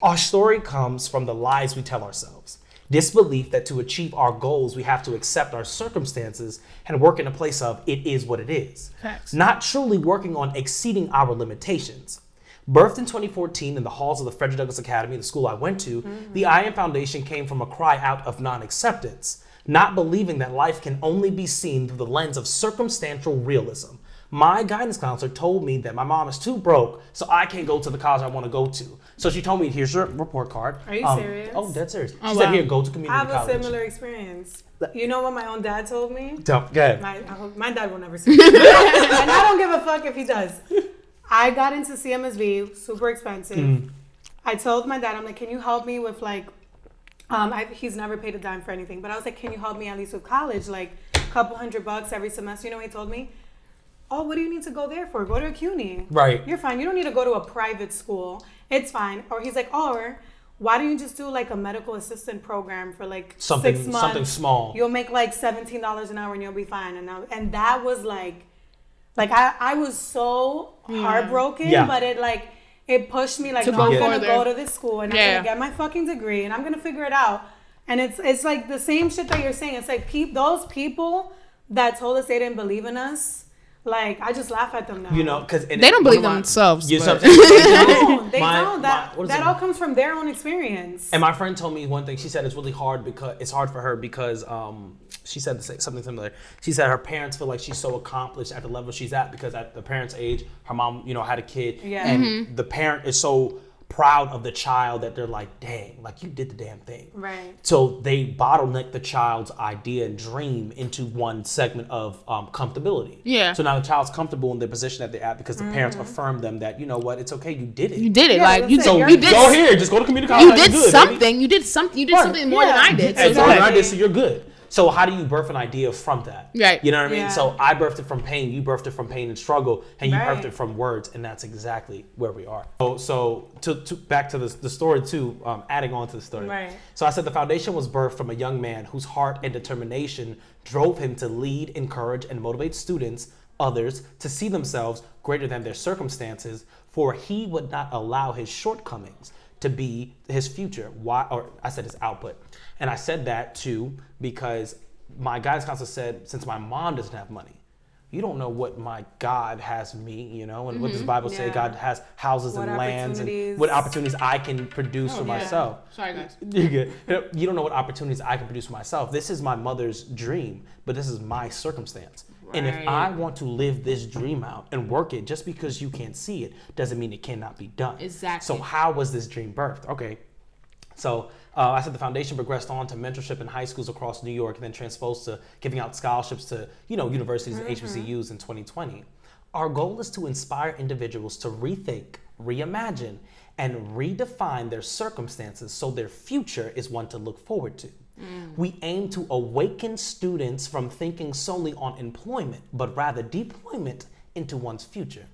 Our story comes from the lies we tell ourselves. This belief that to achieve our goals, we have to accept our circumstances and work in a place of it is what it is. Facts. Not truly working on exceeding our limitations. Birthed in 2014 in the halls of the Frederick Douglass Academy, the school I went to, the I Am Foundation came from a cry out of non-acceptance, not believing that life can only be seen through the lens of circumstantial realism. My guidance counselor told me that my mom is too broke, so I can't go to the college I want to go to. So she told me, here's your report card. Are you serious? Oh, dead serious. She Oh, said, wow. here, go to community college. I have a similar experience. You know what my own dad told me? Go ahead. My dad will never see me. And I don't give a fuck if he does. I got into CMSV, super expensive. I told my dad, I'm like, can you help me with like, he's never paid a dime for anything, but I was like, can you help me at least with college? Like a couple $100 every semester. You know what he told me? Oh, what do you need to go there for? Go to a CUNY. Right. You're fine. You don't need to go to a private school. It's fine. Or he's like, or why don't you just do like a medical assistant program for like 6 months? Something small. You'll make like $17 an hour and you'll be fine. And that was like I was so heartbroken, but it pushed me like, to no, go I'm going to further. go to this school and I'm going to get my fucking degree and I'm going to figure it out. And it's like the same shit that you're saying. It's like those people that told us they didn't believe in us, like, I just laugh at them now. You know, because they don't believe themselves. They don't. That all comes from their own experience. And my friend told me one thing. She said it's really hard because it's hard for her because she said something similar. She said her parents feel like she's so accomplished at the level she's at because at the parents' age, her mom, had a kid, and the parent is so proud of the child that they're like, dang, like you did the damn thing. Right. So they bottleneck the child's idea and dream into one segment of comfortability. Yeah. So now the child's comfortable in the position that they're at because the parents affirm them that, you know what, it's okay, you did it. You did it. Yeah, like, you, so you did. Go here, just go to community college. You did good, something. baby. You did something. You did something more than I did. So And it's more than okay. I did, so you're good. So how do you birth an idea from that? Right. You know what I mean? Yeah. So I birthed it from pain, you birthed it from pain and struggle, and you Right. birthed it from words, and that's exactly where we are. So to back to the story too, adding on to the story. Right. So I said the foundation was birthed from a young man whose heart and determination drove him to lead, encourage, and motivate students, others, to see themselves greater than their circumstances, for he would not allow his shortcomings to be his future. Why? Or I said his output. And I said that too because my guidance counselor said, since my mom doesn't have money, you don't know what my God has me, and what does the Bible say? Yeah. God has houses What and lands and opportunities. what opportunities I can produce for myself. Sorry, guys. You're good. You don't know what opportunities I can produce for myself. This is my mother's dream, but this is my circumstance. And if Right. I want to live this dream out and work it, just because you can't see it doesn't mean it cannot be done. Exactly. So how was this dream birthed? Okay. So I said the foundation progressed on to mentorship in high schools across New York and then transposed to giving out scholarships to, universities and HBCUs in 2020. Our goal is to inspire individuals to rethink, reimagine, and redefine their circumstances so their future is one to look forward to. We aim to awaken students from thinking solely on employment, but rather deployment into one's future.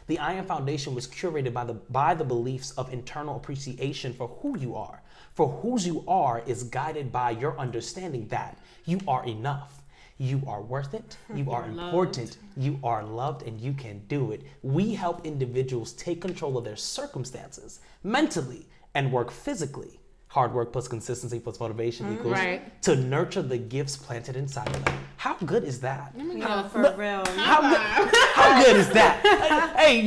The I Am Foundation was curated by the beliefs of internal appreciation for who you are. For whose you are is guided by your understanding that you are enough. You are worth it. You are important. You are loved, and you can do it. We help individuals take control of their circumstances mentally and work physically. Hard work plus consistency plus motivation equals Right. to nurture the gifts planted inside of them. How good is that? No, for real. How good is that? Hey,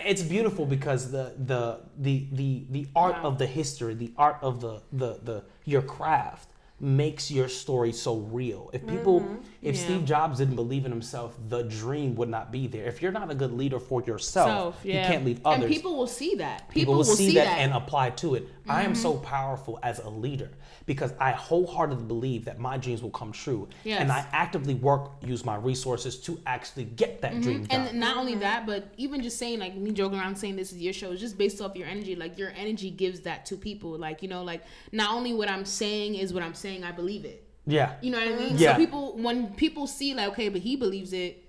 it's beautiful because the art of the history, the art of the your craft makes your story so real. If Steve Jobs didn't believe in himself, the dream would not be there. If you're not a good leader for yourself, you can't lead others. And people will see that. People will see that and apply to it. I am so powerful as a leader because I wholeheartedly believe that my dreams will come true. Yes. And I actively use my resources to actually get that dream done. And not only that, but even just saying, like, me joking around saying this is your show is just based off your energy. Like, your energy gives that to people. Like, not only what I'm saying is what I'm saying, I believe it. Yeah. You know what I mean? Yeah. So when people see, like, okay, but he believes it,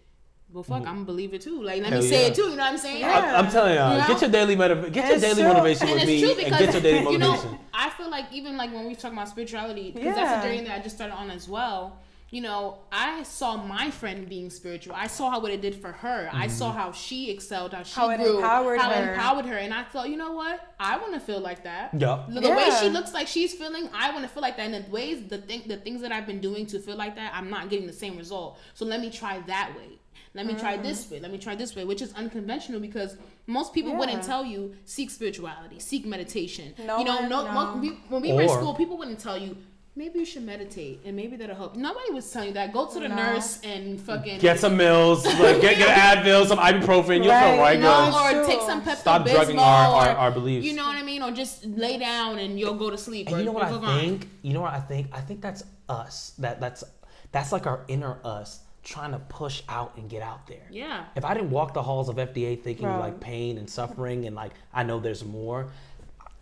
well, fuck, I'm gonna believe it too. Like, let Hell me say yeah. it too. You know what I'm saying? Yeah. I'm telling y'all, get your daily motivation with And me it's true and because, get your daily motivation. I feel like even like when we talk about spirituality, because that's a journey that I just started on as well. you know, I saw my friend being spiritual. I saw what it did for her. I saw how she excelled, how she grew, how it empowered her. And I thought, you know what? I want to feel like that. Yeah. The way she looks like she's feeling, I want to feel like that. And the things that I've been doing to feel like that, I'm not getting the same result. So let me try that way. Let me try this way. Let me try this way, which is unconventional because most people wouldn't tell you seek spirituality, seek meditation. When we were in school, people wouldn't tell you maybe you should meditate and maybe that'll help. Nobody was telling you that. Go to the nurse and fucking get some Mills, like get an Advil, some ibuprofen, you'll feel right. Or take some Pepto-Bismol. Stop drugging our beliefs. You know what I mean? Or just lay down and you'll go to sleep. And you know what I think? You know what I think? I think that's us. That's like our inner us trying to push out and get out there. Yeah. If I didn't walk the halls of FDA thinking like pain and suffering and like I know there's more.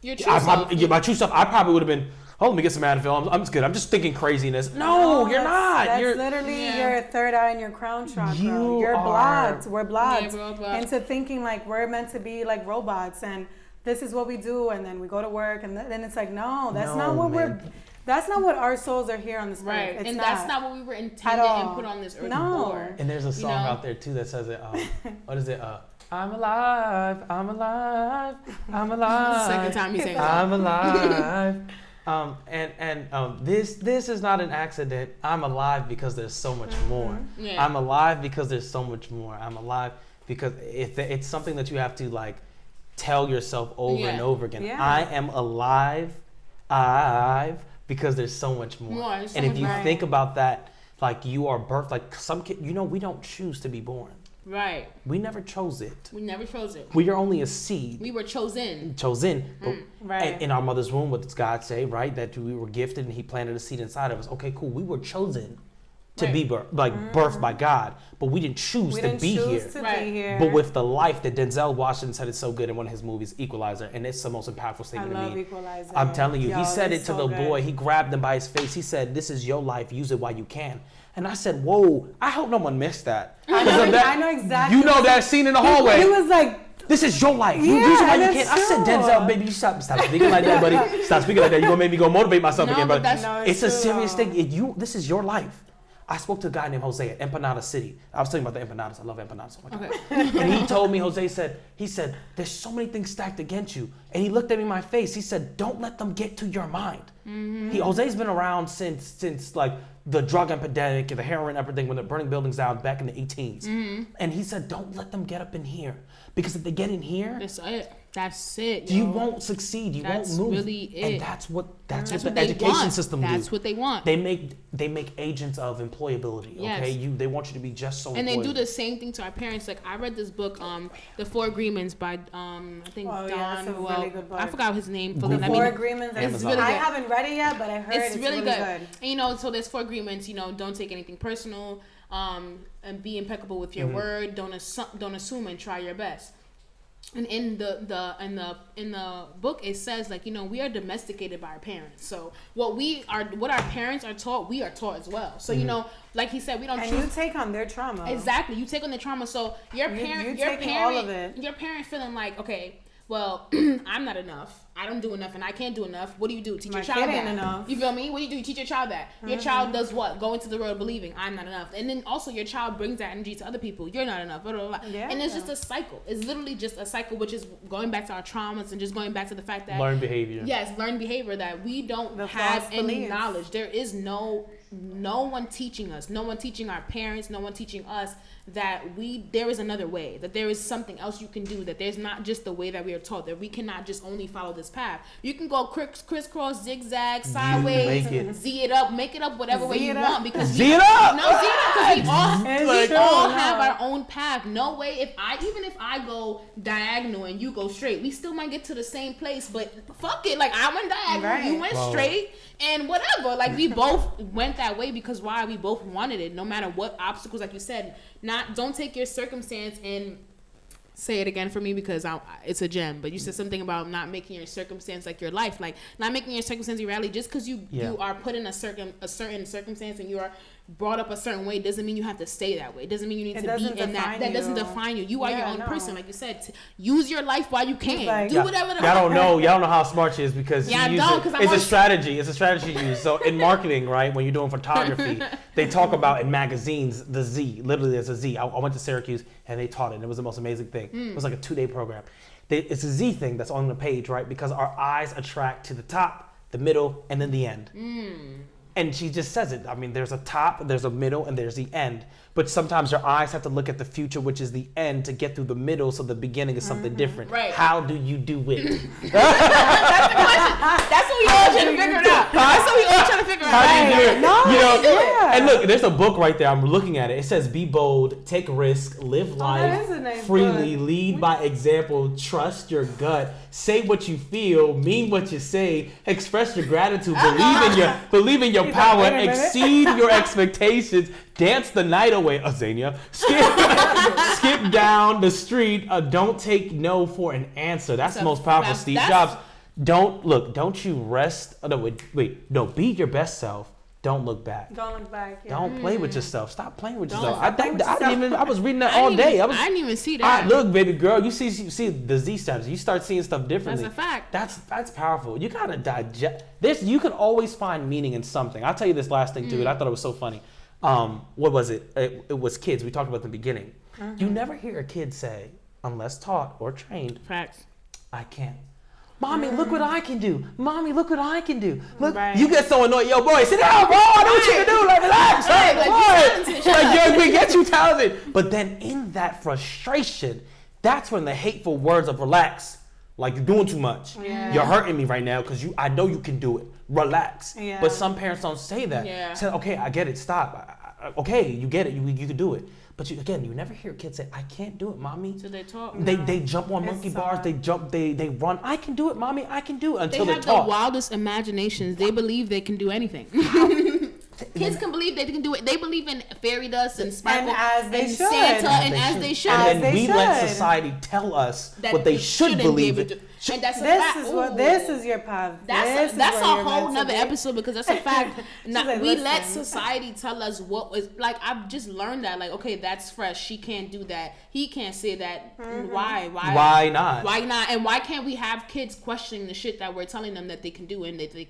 Your true self. My true self, I probably would have been, let me get some Advil. I'm just good. I'm just thinking craziness. No, you're not. That's literally your third eye and your crown chakra. You're blocked. We're blocked into thinking like we're meant to be like robots and this is what we do and then we go to work and then it's like, no, that's not what that's not what our souls are here on this earth. Right, and that's not what we were intended and put on this earth for. And there's a song out there too that says it. What is it? I'm alive. I'm alive. I'm alive. Second time you say I'm alive. This is not an accident. I'm alive because there's so much more. Yeah. I'm alive because there's so much more. I'm alive because it's something that you have to like tell yourself over and over again. Yeah. I am alive. Because there's so much more. And if you think about that, like you are birthed, like some kid, we don't choose to be born. Right. We never chose it. We are only a seed. We were chosen. But in our mother's womb, what does God say, right? That we were gifted and he planted a seed inside of us. Okay, cool. We were chosen to be birthed by God, but we didn't choose to be here. But with the life that Denzel Washington said is so good in one of his movies, Equalizer, and it's the most impactful statement to me. I love Equalizer. I'm telling you, he said it to the boy. He grabbed him by his face. He said, "This is your life. Use it while you can." And I said, "Whoa! I hope no one missed that." I know exactly. You know that scene in the hallway. He was like, "This is your life. You use it while you can." I said, "Denzel, baby, you stop speaking like that, buddy. Stop speaking like that. You're gonna make me go motivate myself again." But it's a serious thing. This is your life. I spoke to a guy named Jose at Empanada City. I was telling you about the empanadas. I love empanadas. And he told me, he said, there's so many things stacked against you. And he looked at me in my face. He said, don't let them get to your mind. Mm-hmm. Jose's been around since like the drug epidemic and the heroin epidemic when they're burning buildings down back in the 18s. Mm-hmm. And he said, don't let them get up in here. Because if they get in here, that's it. You won't succeed. You won't move. That's really it. And that's what the education system do. That's what they want. They make agents of employability. Yes. Okay, they want you to be just so. And they do the same thing to our parents. Like I read this book, The Four Agreements by I think Don. That's a really good book. I forgot his name. The Four Agreements. It's really good. I haven't read it yet, but I heard it's really good. And so there's 4 agreements. Don't take anything personal. And be impeccable with your word. Don't assume and try your best. And in the book it says we are domesticated by our parents. So what our parents are taught, we are taught as well. So like he said, we don't. And you take on their trauma. Exactly, you take on their trauma. So your parent feeling like, okay, well, I'm not enough. I don't do enough and I can't do enough. What do you do? Teach your child that. Enough. You feel me? What do? You teach your child that. Your child does what? Go into the world believing I'm not enough. And then also your child brings that energy to other people. You're not enough. Blah, blah, blah. Yeah. And it's just a cycle. It's literally just a cycle, which is going back to our traumas and just going back to the fact that learned behavior. Yes, learned behavior that we don't have any knowledge. There is no one teaching us. No one teaching our parents. No one teaching us that there is another way, that there is something else you can do, that there's not just the way that we are taught, that we cannot just only follow this path. You can go crisscross, zigzag, sideways, Z it up, make it up whatever way you want, because we all have our own path. No way, even if I go diagonal and you go straight, we still might get to the same place, but fuck it, like I went diagonal, you went straight, and whatever, like we both went that way because why? We both wanted it, no matter what obstacles, like you said. Don't take your circumstance and say it again for me because it's a gem. But you said something about not making your circumstance like your life, like not making your circumstance your reality. Just because you are put in a certain circumstance and you are brought up a certain way doesn't mean you have to stay that way. It doesn't mean you need to be in that. That doesn't define you. You are your own person, like you said. Use your life while you can. Like, do whatever. Y'all don't know how smart she is because it's a strategy. It's a strategy you use. So in marketing, right, when you're doing photography, they talk about in magazines the Z. Literally, there's a Z. I went to Syracuse and they taught it. And it was the most amazing thing. It was like a 2-day program. It's a Z thing that's on the page, right? Because our eyes attract to the top, the middle, and then the end. And she just says it. I mean, there's a top, there's a middle, and there's the end. But sometimes your eyes have to look at the future, which is the end, to get through the middle, so the beginning is something different. Right. How do you do it? That's the question. That's what we all trying to figure it out. That's what we all trying to figure out. How do you do it? No, You know, yeah. And look, there's a book right there. I'm looking at it. It says, "Be bold, take risk, live life is a nice freely, book. lead by example, trust your gut, say what you feel, mean what you say, express your gratitude, believe in your power, wait a minute. exceed your expectations, dance the night away." Azania. Skip down the street. Don't take no for an answer. That's the most powerful. Steve Jobs. Don't you rest. Oh, no, wait. No, be your best self. Don't look back. Don't look back. Yeah. Don't play with yourself. Stop playing with yourself. stop playing with yourself. I was reading that all day. I didn't even see that. Look, baby girl, you see the Z steps. You start seeing stuff differently. That's a fact. That's powerful. You gotta digest this. You can always find meaning in something. I'll tell you this last thing too, and I thought it was so funny. What was it? It was kids. We talked about it in the beginning. You never hear a kid say, unless taught or trained, Facts. "I can't." Mommy, look what I can do. Mommy, look what I can do. Look, Right. you get so annoyed. Yo, boy, sit down, bro. I know what you can do. Like, relax. Right, Like, like, what? you talented. Shut Like, up. we get you talented. But then in that frustration, that's when the hateful words of relax, like you're doing too much. Yeah. You're hurting me right now because I know you can do it. Relax. Yeah. But some parents don't say that. Yeah. Say, okay, I get it. Stop. Okay, you get it. You can do it. But you never hear kids say, "I can't do it, mommy." So they talk. They jump on monkey It's bars. hard. They jump. They run. "I can do it, mommy. I can do it." They Until they're have taught. the wildest imaginations. They believe they can do anything. Kids can believe they can do it. They believe in fairy dust and sparkle And as they and should. Santa and as they should. And then As we they let should. society tell us That what they you should shouldn't believe be able it. to- And that's a This fact. is Ooh. what. This is your path. That's This is a where you're whole meant to nother be. episode because that's a fact. like, We let listen. society tell us what was like. I've just learned that okay, that's fresh. She can't do that. He can't say that. Why? Why not? Why not? And why can't we have kids questioning the shit that we're telling them that they can do and that they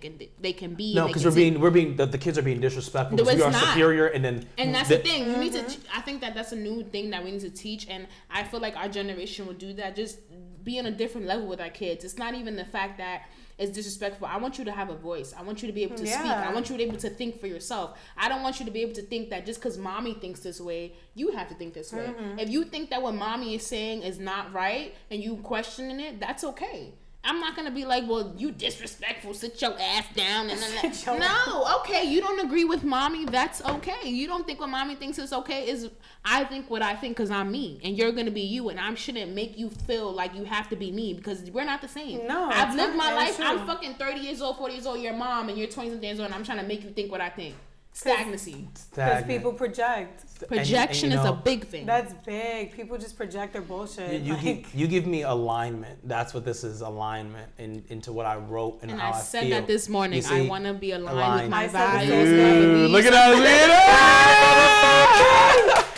can be? No, and they because can we're being the kids are being disrespectful. No, Because we are it's not. superior, and then And that's the thing. You need to. I think that's a new thing that we need to teach, and I feel like our generation will do that. Just be on a different level with our kids. It's not even the fact that it's disrespectful. I want you to have a voice. I want you to be able to speak. I want you to be able to think for yourself. I don't want you to be able to think that just because mommy thinks this way, you have to think this way. If you think that what mommy is saying is not right and you questioning it, that's okay. I'm not gonna be like, well, you disrespectful, sit your ass down and then no, okay, you don't agree with mommy, that's okay. You don't think what mommy thinks is okay is I think what I think because I'm me and you're gonna be you and I shouldn't make you feel like you have to be me because we're not the same. No, I've lived my life. true. I'm fucking 30 years old, 40 years old, you're mom and you're 20 years old and I'm trying to make you think what I think. Stagnancy. Because people project. Projection and, is a big thing. That's big. People just project their bullshit. You give me alignment. That's what this is, alignment into what I wrote and how I said feel. that this morning. You see? I want to be aligned with my I said the values. same my thing. beliefs. Look at that.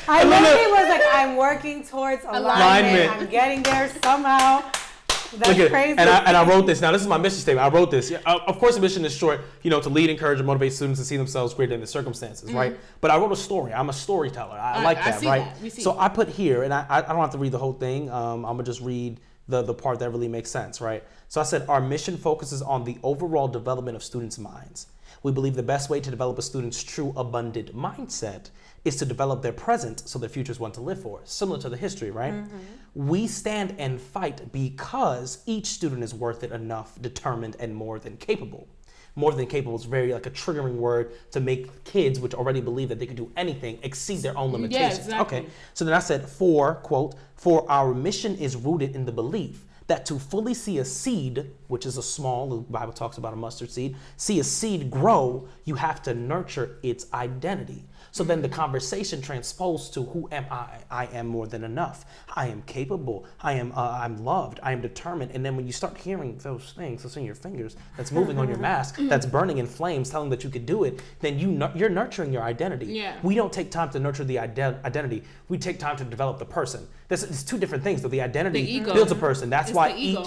I literally was like, I'm working towards alignment. Alignment. I'm getting there somehow. That's Look at crazy. it. And I wrote this. Now, this is my mission statement. I wrote this. Yeah, of course, the mission is short, to lead, encourage, and motivate students to see themselves greater than the circumstances, right? But I wrote a story. I'm a storyteller. I like that, see right? that. We see So that. I put here, and I don't have to read the whole thing. I'm going to just read the part that really makes sense, right? So I said, our mission focuses on the overall development of students' minds. We believe the best way to develop a student's true abundant mindset is to develop their present so their future is one to live for, similar to the history, right? We stand and fight because each student is worth it enough, determined, and more than capable. More than capable is very like a triggering word to make kids, which already believe that they can do anything, exceed their own limitations. exactly. Okay, so then I said, quote, for our mission is rooted in the belief that to fully see a seed, which is a small, the Bible talks about a mustard seed, see a seed grow, you have to nurture its identity. So then the conversation transposed to who am I? I am more than enough. I am capable. I'm loved. I am determined. And then when you start hearing those things, that's in your fingers, that's moving on your mask, that's burning in flames, telling that you could do it, then you're nurturing your identity. Yeah. We don't take time to nurture the identity. We take time to develop the person. It's two different things. So the identity builds a person. That's why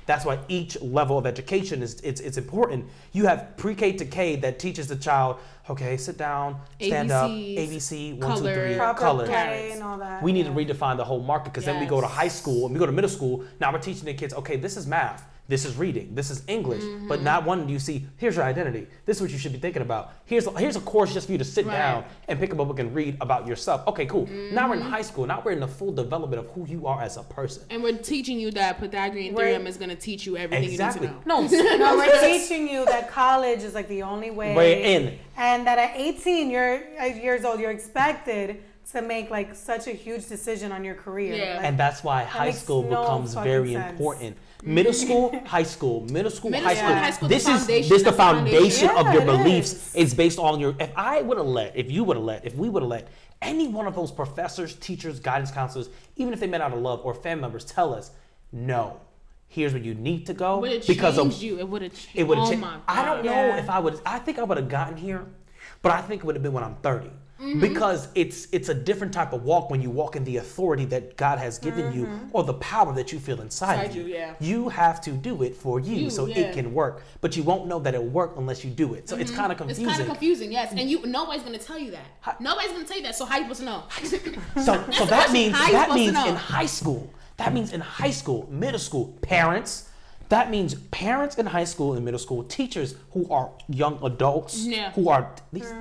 that's why each level of education is it's important. You have pre-K to K that teaches the child, okay, sit down, stand up, ABC, 1, 2, 3, color. And all that. We need to redefine the whole market because then we go to high school and we go to middle school. Now we're teaching the kids, okay, this is math. This is reading. This is English. But not one do you see, here's your identity. This is what you should be thinking about. Here's a course just for you to sit down and pick up a book and read about yourself. Okay, cool. Now we're in high school. Now we're in the full development of who you are as a person. And we're teaching you that Pythagorean theorem is going to teach you everything you need to know. No, we're teaching you that college is like the only way in. And that at 18 years old, you're expected to make like such a huge decision on your career. Yeah. Like, And that's why high school becomes very important. Middle school, high school, middle school, high school. This is the foundation of your beliefs. It's based on your. If we would have let any one of those professors, teachers, guidance counselors, even if they met out of love or family members, tell us, no, here's where you need to go. Because of you, it would have changed. It would have changed. Oh my God. I don't know if I would. I think I would have gotten here, but I think it would have been when I'm 30. Because it's a different type of walk when you walk in the authority that God has given you or the power that you feel inside you. You have to do it for you so it can work. But you won't know that it worked unless you do it. So it's kind of confusing. It's kind of confusing, yes. And nobody's going to tell you that. Nobody's going to tell you that. So how are you supposed to know? So that means in high school. That means in high school, middle school, parents. That means parents in high school and middle school, teachers who are young adults, who are,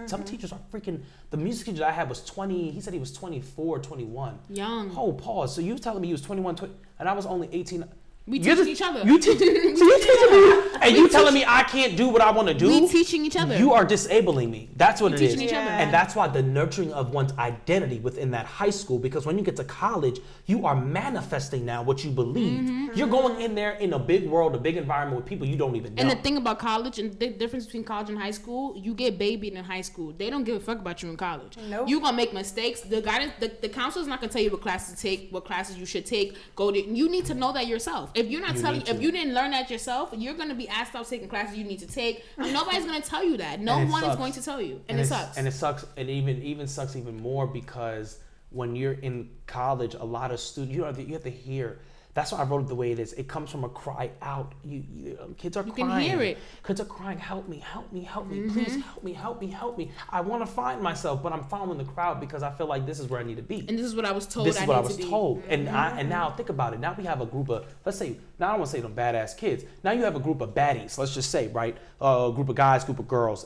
some teachers are freaking, the music teacher I had was 20, he said he was 24, 21. Young. Oh, pause. So you telling me you was 21, 20, and I was only 18. We teaching each other. So you teaching me, and you telling me I can't do what I want to do? We teaching each other. You are disabling me. That's what it is. Each other. And that's why the nurturing of one's identity within that high school, because when you get to college, you are manifesting now what you believe. You're going in there in a big world, a big environment with people you don't even know. And the thing about college and the difference between college and high school, you get babied in high school. They don't give a fuck about you in college. Nope. You're gonna make mistakes. The guidance, the counselor's not gonna tell you what classes to take, what classes you should take. You need to know that yourself. If you're not if you didn't learn that yourself, you're gonna be asked out taking classes you need to take. And nobody's gonna tell you that. No one is going to tell you, and it sucks. And it sucks. And even sucks even more because when you're in college, a lot of students you have to hear. That's why I wrote it the way it is. It comes from a cry out. Kids are crying. You can hear it. Kids are crying, help me, help me, help me. Please help me, help me, help me. I want to find myself, but I'm following the crowd because I feel like this is where I need to be. And this is what I was told. This is what I was told. And now think about it. Now we have a group of, let's say, now I don't want to say them badass kids. Now you have a group of baddies. Let's just say, right? A group of guys, group of girls.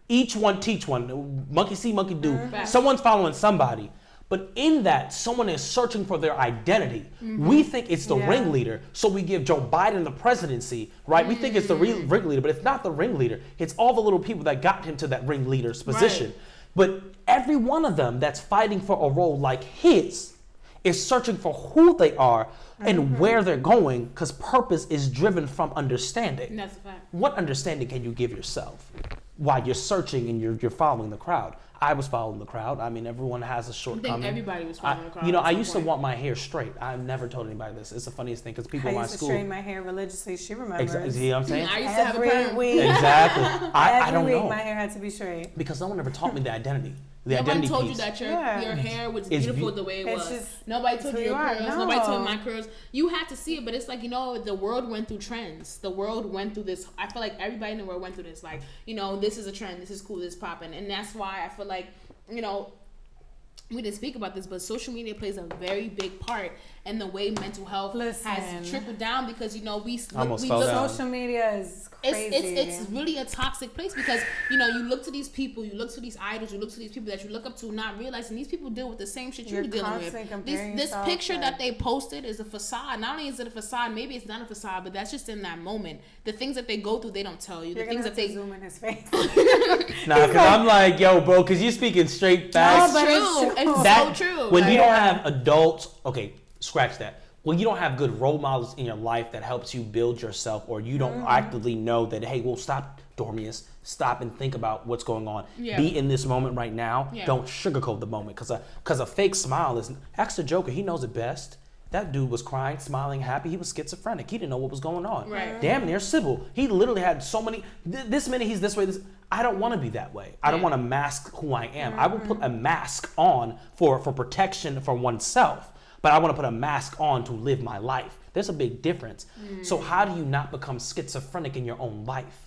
Each one teach one. Monkey see, monkey do. Someone's following somebody. But in that, someone is searching for their identity. We think it's the ringleader, so we give Joe Biden the presidency, right? We think it's the ringleader, but it's not the ringleader. It's all the little people that got him to that ringleader's position. Right. But every one of them that's fighting for a role like his is searching for who they are and where they're going, because purpose is driven from understanding. That's a fact. What understanding can you give yourself while you're searching and you're following the crowd? I was following the crowd. I mean, everyone has a shortcoming. I think everybody was following the crowd. You know, I used to want my hair straight. I've never told anybody this. It's the funniest thing because people in my school. I used to straighten my hair religiously. She remembers. Exactly. See what I'm saying? I used to have a perm. Exactly. I don't know. Every week my hair had to be straight. Because no one ever taught me the identity. Nobody told you that your hair was beautiful the way it was. Nobody told you your curls. No. Nobody told you my curls. You had to see it, but it's like, the world went through trends. The world went through this. I feel like everybody in the world went through this. Like, this is a trend. This is cool. This is popping. And that's why I feel like, we didn't speak about this, but social media plays a very big part in the way mental health has trickled down because, we look social media is crazy. It's really a toxic place because, you look to these people, you look to these idols, you look to these people that you look up to, not realizing these people deal with the same shit you're dealing with. This picture that they posted is a facade. Not only is it a facade, maybe it's not a facade, but that's just in that moment. The things that they go through, they don't tell you. You're the things that they zoom in his face. Nah, because I'm like, yo, bro, because you're speaking straight facts. No, but it's true. It's so true. When you don't have adults, okay, scratch that. well, you don't have good role models in your life that helps you build yourself, or you don't actively know that, hey, well, stop, Dormius, stop and think about what's going on. Yeah. Be in this moment right now. Yeah. Don't sugarcoat the moment, because a fake smile is, ask the Joker, he knows it best. That dude was crying, smiling, happy. He was schizophrenic. He didn't know what was going on. Right. Damn near Sybil. He literally had so many, this minute he's this way, this. I don't want to be that way. I don't want to mask who I am. I will put a mask on for protection for oneself, but I want to put a mask on to live my life. There's a big difference. So how do you not become schizophrenic in your own life?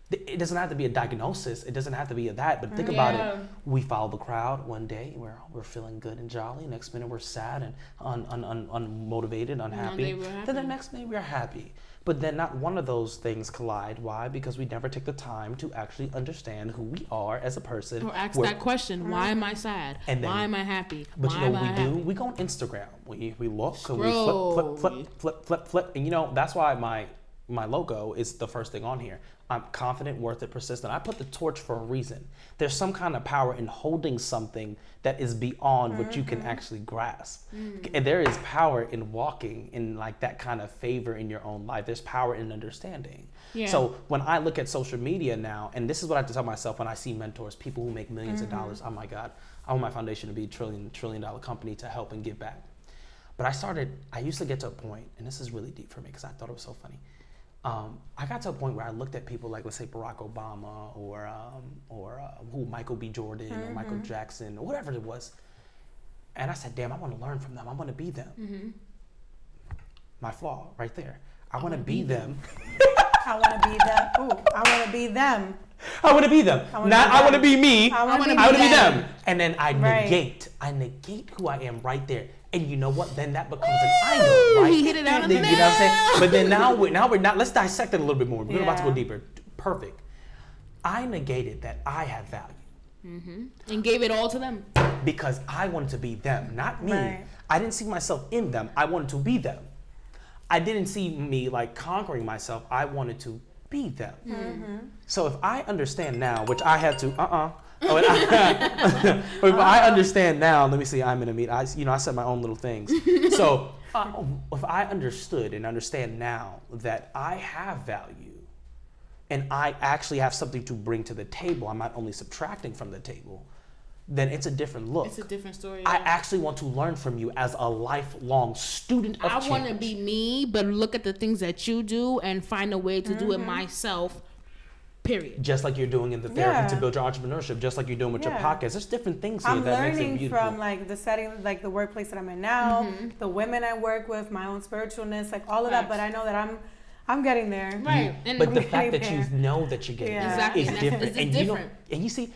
It doesn't have to be a diagnosis. It doesn't have to be that. But think about it. We follow the crowd one day. We're feeling good and jolly. Next minute we're sad and unmotivated, unhappy. Then the next day we're happy. But then not one of those things collide. Why? Because we never take the time to actually understand who we are as a person. Or ask that question: why am I sad? And then, why am I happy? But why you know what am I we do? happy? We go on Instagram. We look Scroll. and we flip. And you know, that's why my logo is the first thing on here. I'm confident, worth it, persistent. I put the torch for a reason. There's some kind of power in holding something that is beyond what you can actually grasp. And there is power in walking in like that kind of favor in your own life. There's power in understanding. Yeah. So when I look at social media now, and this is what I have to tell myself when I see mentors, people who make millions of dollars, oh my God, I want my foundation to be a trillion dollar company to help and give back. But I used to get to a point, and this is really deep for me because I thought it was so funny. I got to a point where I looked at people like, let's say, Barack Obama or Michael B. Jordan or Michael Jackson or whatever it was. And I said, damn, I want to learn from them. I want to be them. My flaw right there. I want to be them. I want to be them. Ooh, I want to be them. I want to be them. I want to be me. I want to be them. And then I negate who I am right there. And you know what? Then that becomes an idol, right? He hit it out of the You know what I'm saying? But then now we're not. Let's dissect it a little bit more. We're about to go deeper. Perfect. I negated that I have value. And gave it all to them. Because I wanted to be them, not me. Right. I didn't see myself in them. I wanted to be them. I didn't see me like conquering myself. I wanted to be them. So if I understand now, which I had to, but if I understand now, let me see, I'm in a meet. I said my own little things. So if I understood and understand now that I have value and I actually have something to bring to the table, I'm not only subtracting from the table, then it's a different look. It's a different story. I actually want to learn from you as a lifelong student of change. I want to be me, but look at the things that you do and find a way to do it myself. Period. Just like you're doing in the therapy to build your entrepreneurship, just like you're doing with your podcast. There's different things here that makes it beautiful. I'm learning from like the setting, like the workplace that I'm in now, the women I work with, my own spiritualness, like all of that. But I know that I'm getting there. Right. But the fact that you know that you're getting there is different. It's different. You see,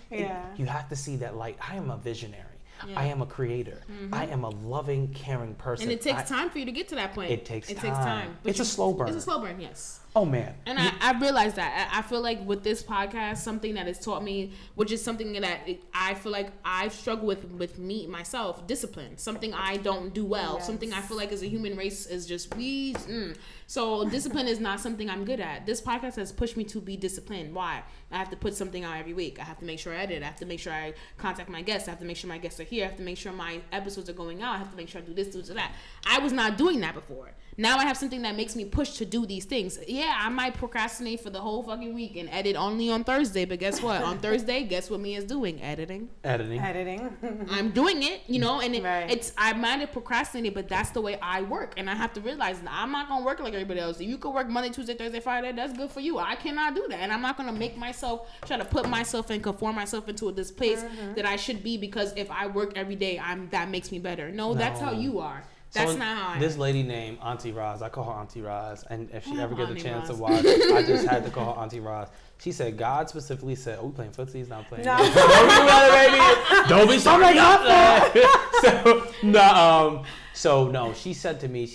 you have to see that light. I am a visionary. Yeah. I am a creator. I am a loving, caring person. And it takes time for you to get to that point. It takes time. But it's a slow burn. It's a slow burn, yes. Oh, man. And I realized that. I feel like with this podcast, something that has taught me, which is something that I feel like I've struggled with me, myself, discipline. Something I don't do well. Yes. Something I feel like as a human race is just, So discipline is not something I'm good at. This podcast has pushed me to be disciplined. Why? I have to put something out every week. I have to make sure I edit. I have to make sure I contact my guests. I have to make sure my guests are here. I have to make sure my episodes are going out. I have to make sure I do this, do that. I was not doing that before. Now I have something that makes me push to do these things. Yeah, I might procrastinate for the whole fucking week and edit only on Thursday. But guess what? On Thursday, guess what Mia is doing? Editing. I'm doing it, and I might have procrastinated, but that's the way I work. And I have to realize that I'm not going to work like everybody else. If you could work Monday, Tuesday, Thursday, Friday, that's good for you. I cannot do that. And I'm not going to make myself, try to put myself and conform myself into this place that I should be because if I work every day, that makes me better. No, that's how you are. That's not how I am. This lady named Auntie Roz, I call her Auntie Roz, and if she ever gets a chance to watch, I just had to call her Auntie Roz. She said God specifically said, "Oh, we playing footsies, not playing." No. Don't be sorry. So no, she said to me,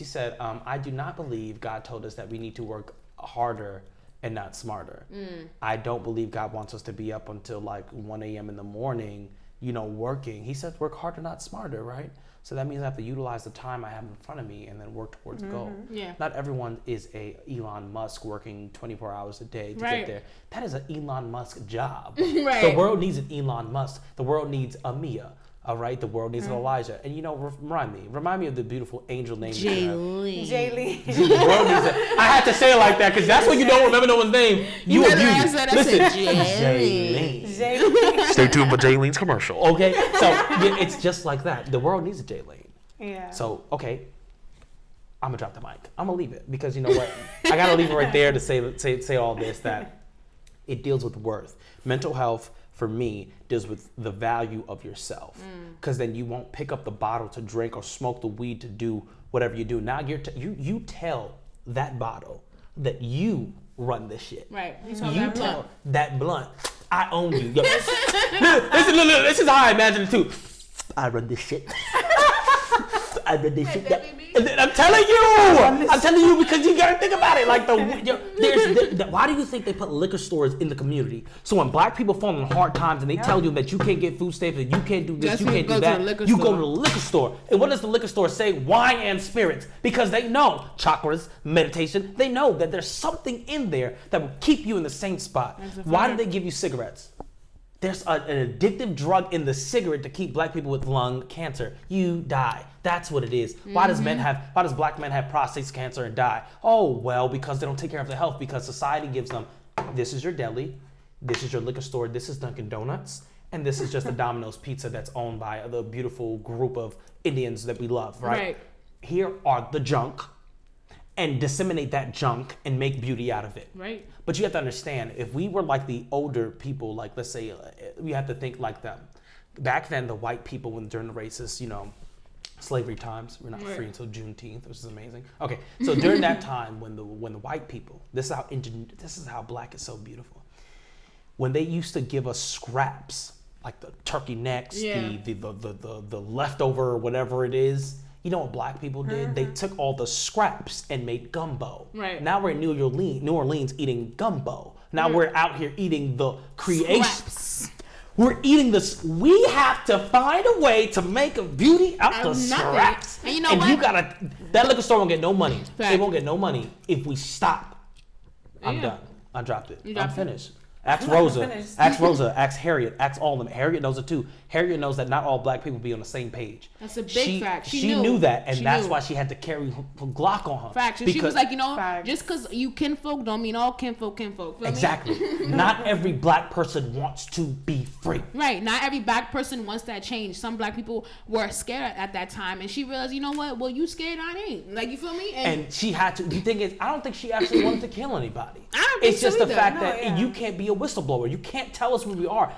I do not believe God told us that we need to work harder and not smarter. I don't believe God wants us to be up until like 1 a.m. in the morning, working. He said work harder, not smarter, right? So that means I have to utilize the time I have in front of me and then work towards a goal. Yeah. Not everyone is a Elon Musk working 24 hours a day to get there. That is an Elon Musk job. Right. The world needs an Elon Musk. The world needs a Mia, All right, the world needs an Elijah. And remind me of the beautiful angel named Jaylee. The world needs I had to say it like that because that's when you don't remember no one's name. You abuse it. Listen, Jayleen. Stay tuned for Jayleen's commercial. Okay, so it's just like that. The world needs a Jayleen. Yeah. So okay, I'm gonna drop the mic. I'm gonna leave it because you know what? I gotta leave it right there to say all this that it deals with worth, mental health. For me, deals with the value of yourself, because then you won't pick up the bottle to drink or smoke the weed to do whatever you do. Now you tell that bottle that you run this shit. Right. You tell that blunt, I own you. Yo, this is how I imagine it too. I run this shit. I run this shit. I'm telling you because you gotta think about it. Like why do you think they put liquor stores in the community? So when black people fall in hard times and they tell you that you can't get food stamps, that you can't do this, you can't do that, you go to the liquor store. And what does the liquor store say? Wine and spirits, because they know chakras, meditation. They know that there's something in there that will keep you in the same spot. Why do they give you cigarettes? There's an addictive drug in the cigarette to keep black people with lung cancer. You die. That's what it is. Why does black men have prostate cancer and die? Oh, well, because they don't take care of their health, because society gives them, this is your deli, this is your liquor store, this is Dunkin' Donuts, and this is just a Domino's pizza that's owned by the beautiful group of Indians that we love, right? Here are the junk, and disseminate that junk and make beauty out of it. Right. But you have to understand, if we were like the older people, like let's say, we have to think like them. Back then, the white people, during the racist, slavery times, we're not free until Juneteenth, which is amazing. Okay, so during that time, when the white people, this is how black is so beautiful. When they used to give us scraps, like the turkey necks, the leftover whatever it is. You know what black people did? They took all the scraps and made gumbo. Right. Now we're in New Orleans eating gumbo. Now we're out here eating the creation. Scraps. We're eating this. We have to find a way to make a beauty out the scraps. And you know what? That liquor store won't get no money. Fact. It won't get no money if we stop. I'm done. I dropped it. I'm finished. Ask Rosa. Ask Harriet. Ask all of them. Harriet knows it too. Harriet knows that not all black people be on the same page. That's a big fact. She knew that, and that's why she had to carry her Glock on her. Fact. She was like, just because you kinfolk don't mean all kinfolk. Exactly. Not every black person wants to be free. Right. Not every black person wants that change. Some black people were scared at that time, and she realized, you know what? Well, you scared, I ain't. Like, you feel me? And she had to. The thing is, I don't think she actually wanted to kill anybody. I don't think it's just the fact that you can't be a whistleblower. You can't tell us where we are.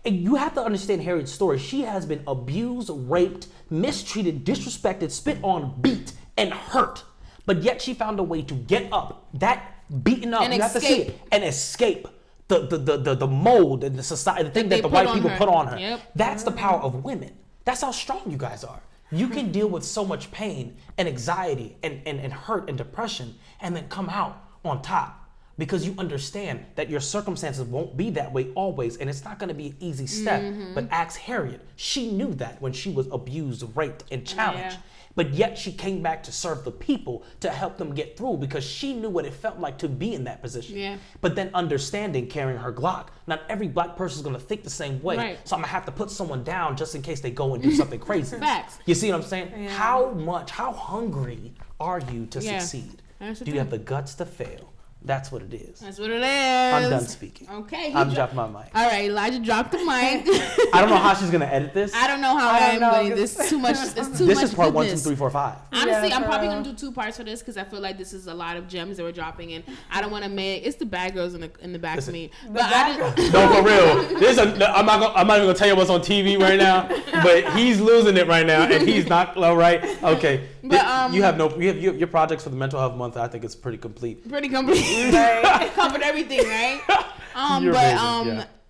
And you have to understand Harriet's story. She has been abused, raped, mistreated, disrespected, spit on, beat, and hurt. But yet she found a way to get up, that beaten up, and you have to see it, and escape the mold and the society, the thing that the white people put on her. Yep. That's the power of women. That's how strong you guys are. You can deal with so much pain and anxiety and hurt and depression and then come out on top. Because you understand that your circumstances won't be that way always, and it's not going to be an easy step. But ask Harriet. She knew that when she was abused, raped, and challenged. But yet she came back to serve the people, to help them get through, because she knew what it felt like to be in that position. Yeah. But then understanding, carrying her Glock, not every black person is going to think the same way. Right. So I'm going to have to put someone down just in case they go and do something crazy. Facts. You see what I'm saying? Yeah. How hungry are you to succeed? Do you have the guts to fail? That's what it is. That's what it is. I'm done speaking. Okay. I'm dropping my mic. All right, Elijah dropped the mic. I don't know how she's gonna edit this. I don't know how I'm going. This is too much. It's too much. This is part goodness. 1, 2, 3, 4, 5. Honestly, I'm probably gonna do 2 parts for this because I feel like this is a lot of gems that we're dropping, and I don't want to make. It's the bad girls in the back of me. But no, for real. I'm not even gonna tell you what's on TV right now. But he's losing it right now, and he's not all right. Okay. But you have your projects for the mental health month. I think it's pretty complete. Right. Covered everything, right?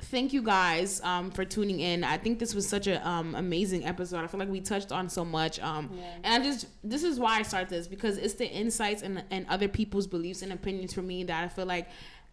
Thank you guys for tuning in. I think this was such an amazing episode. I feel like we touched on so much. And this is why I start this, because it's the insights and other people's beliefs and opinions for me that I feel like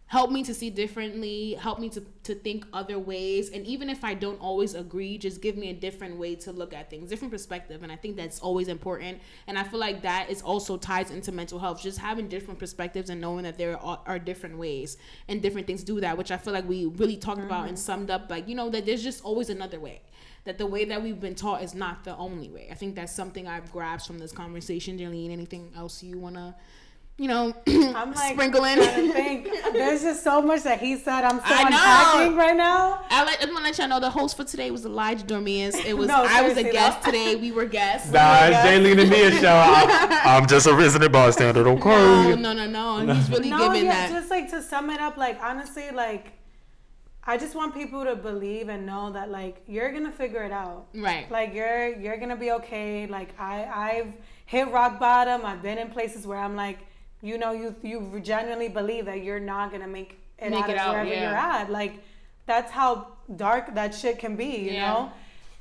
help me to see differently, help me to think other ways. And even if I don't always agree, just give me a different way to look at things, different perspective. And I think that's always important. And I feel like that is also ties into mental health, just having different perspectives and knowing that there are different ways and different things do that, which I feel like we really talked about and summed up, like, you know, that there's just always another way, that the way that we've been taught is not the only way. I think that's something I've grasped from this conversation. Jalene, anything else you want to, you know, I'm like, sprinkle in? There's just so much that he said. I'm still unpacking right now. I want to let y'all know the host for today was Elijah Dormius. It was No, I was a seriously, guest though. today. We were guests. Nah, it's Jaylene and Mia show. I'm just a resident bystander. Don't cry. No. He's really giving that. Just like to sum it up, like honestly, like I just want people to believe and know that like you're gonna figure it out. Right. Like you're gonna be okay. Like I've hit rock bottom. I've been in places where I'm like, you know, you genuinely believe that you're not gonna make it out wherever you're at. Like that's how dark that shit can be, you know?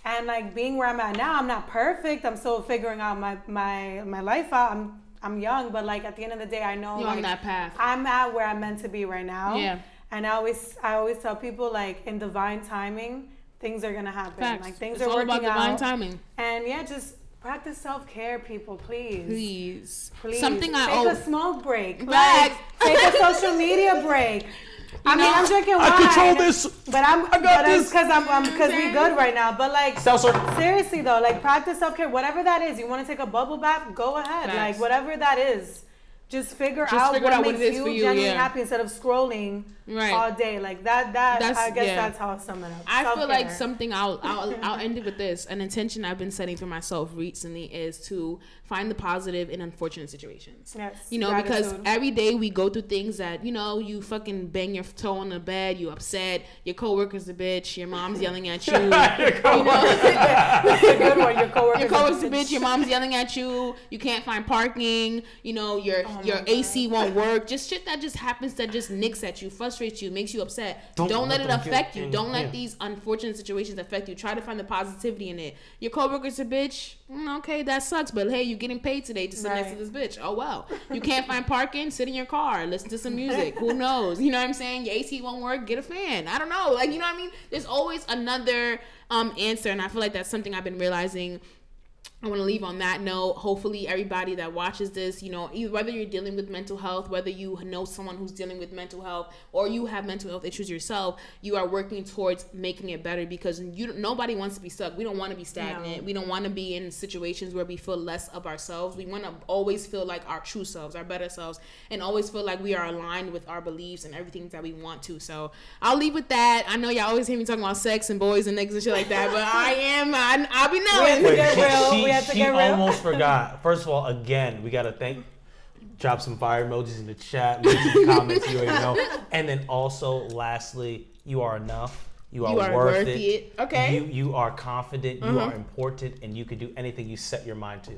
And like being where I'm at now, I'm not perfect. I'm still figuring out my life out. I'm young, but like at the end of the day, I know you're like, on that path. I'm at where I'm meant to be right now. Yeah. And I always tell people like in divine timing, things are gonna happen. Facts. Like things it's are all working about divine out. timing. And yeah, just practice self-care, people, please. Something take a smoke break. Back. Like, take a social media break. I'm drinking wine. I control this. But I got this because we good right now. But like seriously though, like practice self-care, whatever that is. You want to take a bubble bath? Go ahead. Facts. Like whatever that is. Just figure out what makes you genuinely happy instead of scrolling all day. Like that I guess that's how I sum it up. I Self-care. feel like something I'll end it with this. An intention I've been setting for myself recently is to find the positive in unfortunate situations. Yes, you know, gratitude. because every day we go through things that, you know, you fucking bang your toe on the bed, you upset, your coworker's a bitch, your mom's yelling at you. That's a good one. Your coworker's a bitch, your mom's yelling at you, you can't find parking, you know, your AC won't work. Just shit that just happens that just nicks at you, frustrates you, makes you upset. Don't let it affect you. Don't let these unfortunate situations affect you. Try to find the positivity in it. Your coworker's a bitch. Okay, that sucks, but hey, you're getting paid today to sit next to this bitch. Oh well. You can't find parking, sit in your car, listen to some music. Who knows? You know what I'm saying? Your AC won't work, get a fan. I don't know. Like, you know what I mean? There's always another answer, and I feel like that's something I've been realizing. I want to leave on that note. Hopefully everybody that watches this, you know, whether you're dealing with mental health, whether you know someone who's dealing with mental health, or you have mental health issues yourself, you are working towards making it better, because nobody wants to be stuck. We don't want to be stagnant. No. We don't want to be in situations where we feel less of ourselves. We want to always feel like our true selves, our better selves, and always feel like we are aligned with our beliefs and everything that we want to. So I'll leave with that. I know y'all always hear me talking about sex and boys and niggas and shit like that, but I'll be knowing. She almost forgot. First of all, again, we gotta drop some fire emojis in the chat, leave some comments, you already know. And then also, lastly, you are enough. You are worth it. Okay. You are confident. You are important, and you can do anything you set your mind to.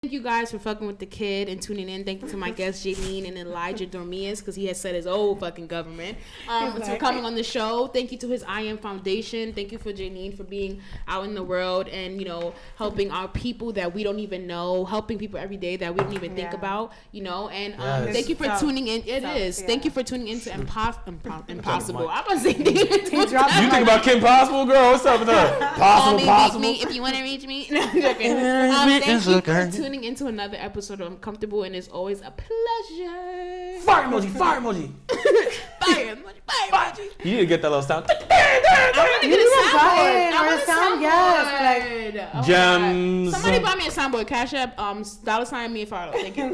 Thank you guys for fucking with the kid and tuning in. Thank you to my guests Jaylene and Elijah Dormius, because he has said his old fucking government for coming on the show. Thank you to his I Am Foundation. Thank you for Jaylene for being out in the world and, you know, helping our people that we don't even know, helping people every day that we don't even think about, you know. And thank you for tuning in. Thank you for tuning into Impossible. I'm gonna say you think about Kim Possible, girl? What's up with her? Possible. Me if you want to reach me. No, I'm joking. Thank you for tuning into another episode of Uncomfortable, and it's always a pleasure. Fire emoji. Fire emoji. You need to get that little sound. I'm gonna get a soundboard. Yes. Gems. Somebody buy me a soundboard. Cash App, $sign me a follow. Thank you.